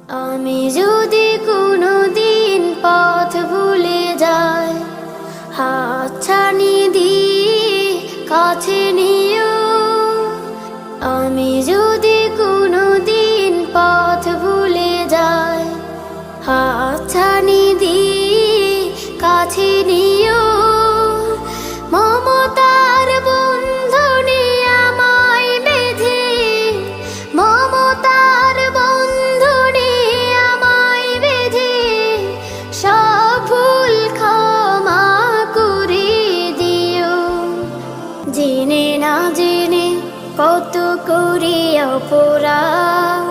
আমি যদি কোনো দিন পথ ভুলে যাই, হাতছানি দিয়ে কাছে নিও। আমি যদি কোনো দিন পথ ভুলে যাই, হাতছানি দিয়ে কাছে নিও। মমতার বন্ধনে আমায় বেঁধে, মমতার বন্ধনে আমায় বেঁধে সব ভুল ক্ষমা করে দিও। জেনে না জেনে কত করি অপরাধ,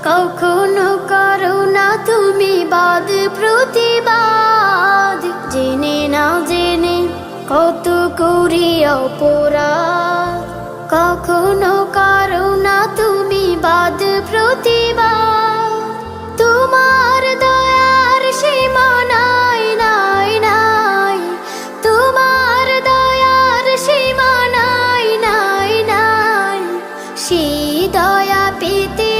কখনো করো না তুমি বাদ প্রতিবাদ। জেনে না জেনে কত করি অপরাধ, কখনো করো না তুমি বাদ প্রতিবাদ। তোমার দয়ার সীমা নাই নাই নাই, তোমার দয়ার সীমা নাই নাই নাই। সেই দয়া পেতে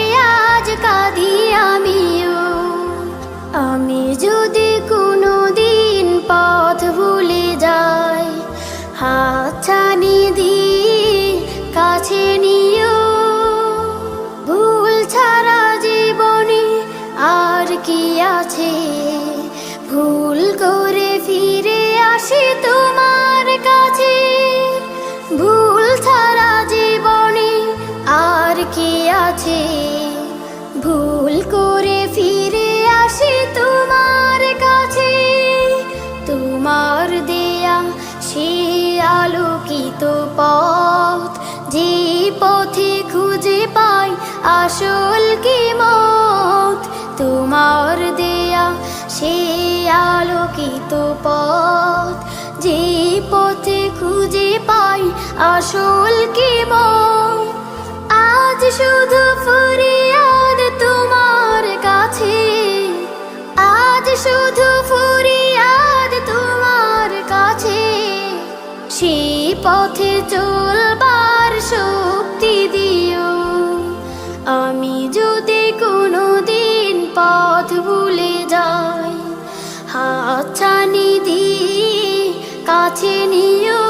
আজ কাঁদি আমিও। আমি যদি কোনো দিন পথ ভুলে যাই, হাতছানি দিয়ে কাছে নিও। ভুল ছাড়া জীবনে আর কি আছে, ভুল করে ফিরে আসি তোমার কাছে। ভুল ছাড়া জীবনে আর কি আছে, ভুল করে ফিরে আসি তোমার কাছে। তোমার দেয়া সে আলোকিত পথ, যে পথে খুঁজে পাই আসল কি মত। তোমার দেয়া সে আলোকিত পথ, যে পথে খুঁজে পাই আসল কি মত। আজ শুধু ফরিয়াদ তোমার কাছে, আজ শুধু ফরিয়াদ তোমার কাছে। সেই পথে চলবার শক্তি দিও। আমি যদি কোনো দিন পথ ভুলে যাই, হাতছানি দিয়ে কাছে নিও।